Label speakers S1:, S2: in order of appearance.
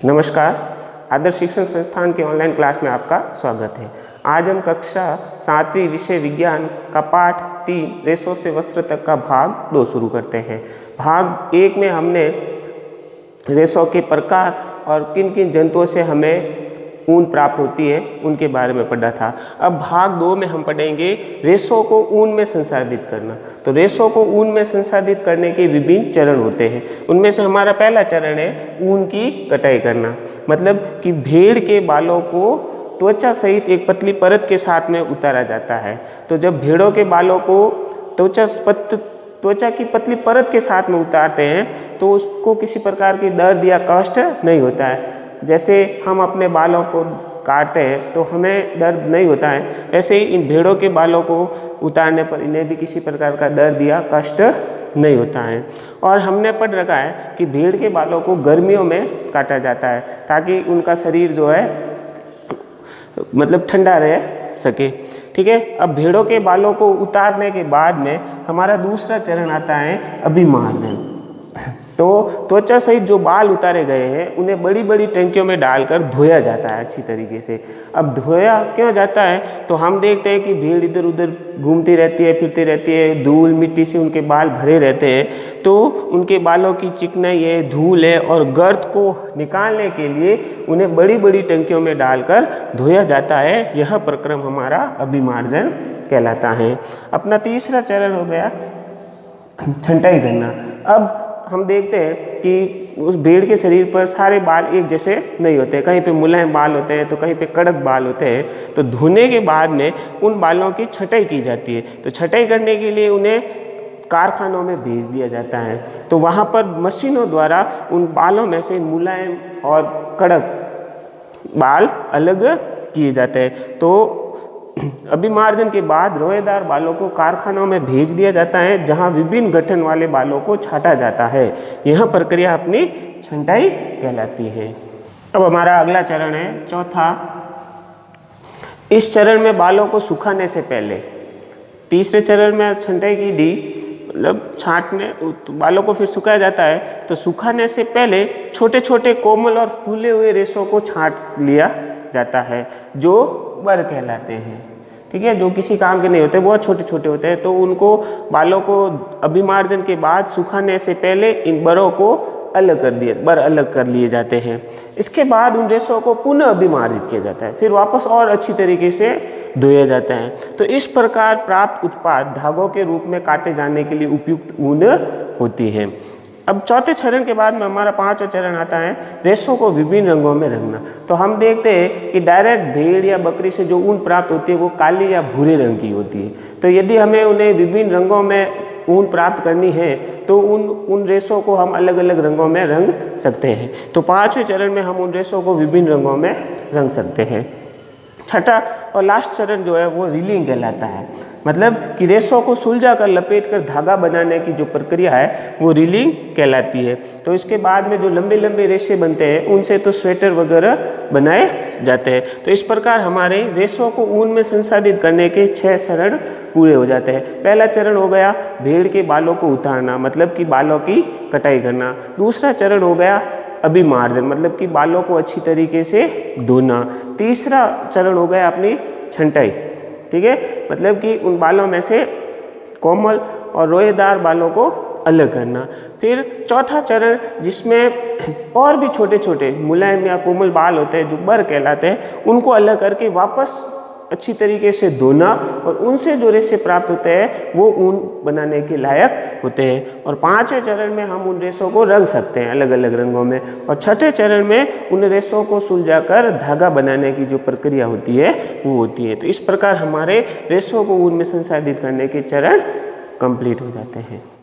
S1: नमस्कार, आदर्श शिक्षण संस्थान के ऑनलाइन क्लास में आपका स्वागत है। आज हम कक्षा 7वीं विषय विज्ञान का पाठ 3 रेशों से वस्त्र तक का भाग 2 शुरू करते हैं। भाग 1 में हमने रेशों के प्रकार और किन किन जंतुओं से हमें ऊन प्राप्त होती है उनके बारे में पढ़ा था। अब भाग 2 में हम पढ़ेंगे रेशों को ऊन में संसाधित करना। तो रेशों को ऊन में संसाधित करने के विभिन्न चरण होते हैं। उनमें से हमारा पहला चरण है ऊन की कटाई करना, मतलब कि भेड़ के बालों को त्वचा सहित एक पतली परत के साथ में उतारा जाता है। तो जब भेड़ों के बालों को त्वचा की पतली परत के साथ में उतारते हैं तो उसको किसी प्रकार की दर्द या कष्ट नहीं होता है। जैसे हम अपने बालों को काटते हैं तो हमें दर्द नहीं होता है, ऐसे ही इन भेड़ों के बालों को उतारने पर इन्हें भी किसी प्रकार का दर्द या कष्ट नहीं होता है। और हमने पढ़ रखा है कि भेड़ के बालों को गर्मियों में काटा जाता है ताकि उनका शरीर जो है मतलब ठंडा रह सके। ठीक है, अब भेड़ों के बालों को उतारने के बाद में हमारा दूसरा चरण आता है अभिमार्जन। तो त्वचा सहित जो बाल उतारे गए हैं उन्हें बड़ी बड़ी टंकियों में डालकर धोया जाता है अच्छी तरीके से। अब धोया क्यों जाता है, तो हम देखते हैं कि भेड़ इधर उधर घूमती रहती है, फिरती रहती है, धूल मिट्टी से उनके बाल भरे रहते हैं। तो उनके बालों की चिकनाई है, धूल है और गर्द को निकालने के लिए उन्हें बड़ी बड़ी टंकियों में डालकर धोया जाता है। यह प्रक्रम हमारा अभिमार्जन कहलाता है। अपना तीसरा चरण हो गया छंटाई करना। अब हम देखते हैं कि उस भेड़ के शरीर पर सारे बाल एक जैसे नहीं होते, कहीं पे मुलायम बाल होते हैं तो कहीं पे कड़क बाल होते हैं। तो धोने के बाद में उन बालों की छटाई की जाती है। तो छटाई करने के लिए उन्हें कारखानों में भेज दिया जाता है। तो वहाँ पर मशीनों द्वारा उन बालों में से मुलायम और कड़क बाल अलग किए जाते हैं। तो अभिमार्जन के बाद रोएदार बालों को कारखानों में भेज दिया जाता है जहां विभिन्न गठन वाले बालों को छाटा जाता है। यह प्रक्रिया अपनी छंटाई कहलाती है। अब हमारा अगला चरण है चौथा। इस चरण में बालों को सुखाने से पहले, तीसरे चरण में छंटाई की दी मतलब छांटने बालों को फिर सुखाया जाता है। तो सुखाने से पहले छोटे छोटे कोमल और फूले हुए रेशों को छांट लिया जाता है जो बर कहलाते हैं। ठीक है, जो किसी काम के नहीं होते, बहुत छोटे छोटे होते हैं। तो उनको बालों को अभिमार्जन के बाद सुखाने से पहले इन बरों को अलग कर लिए जाते हैं। इसके बाद उन रेशों को पुनः अभिमार्जित किया जाता है, फिर वापस और अच्छी तरीके से धोया जाता है। तो इस प्रकार प्राप्त उत्पाद धागों के रूप में काटे जाने के लिए उपयुक्त ऊन होती है। अब चौथे चरण के बाद में हमारा 5वां चरण आता है रेशों को विभिन्न रंगों में रंगना। तो हम देखते हैं कि डायरेक्ट भेड़ या बकरी से जो ऊन प्राप्त होती है वो काली या भूरे रंग की होती है। तो यदि हमें उन्हें विभिन्न रंगों में ऊन प्राप्त करनी है तो उन रेशों को हम अलग अलग रंगों में रंग सकते हैं। तो 5वें चरण में हम उन रेशों को विभिन्न रंगों में रंग सकते हैं। छठा और लास्ट चरण जो है वो रीलिंग कहलाता है, मतलब कि रेशों को सुलझा कर लपेट कर धागा बनाने की जो प्रक्रिया है वो रीलिंग कहलाती है। तो इसके बाद में जो लंबे लंबे रेशे बनते हैं उनसे तो स्वेटर वगैरह बनाए जाते हैं। तो इस प्रकार हमारे रेशों को ऊन में संसाधित करने के 6 चरण पूरे हो जाते हैं। पहला चरण हो गया भेड़ के बालों को उतारना, मतलब कि बालों की कटाई करना। दूसरा चरण हो गया अभिमार्जन, मतलब कि बालों को अच्छी तरीके से धोना। तीसरा चरण हो गया अपनी छंटाई। ठीक है, मतलब कि उन बालों में से कोमल और रोएदार बालों को अलग करना। फिर चौथा चरण जिसमें और भी छोटे छोटे मुलायम या कोमल बाल होते हैं जो बर कहलाते हैं, उनको अलग करके वापस अच्छी तरीके से धोना और उनसे जो रेशे प्राप्त होते हैं वो ऊन बनाने के लायक होते हैं। और 5वें चरण में हम उन रेशों को रंग सकते हैं अलग अलग रंगों में। और छठे चरण में उन रेशों को सुलझाकर धागा बनाने की जो प्रक्रिया होती है वो होती है। तो इस प्रकार हमारे रेशों को ऊन में संसाधित करने के चरण कंप्लीट हो जाते हैं।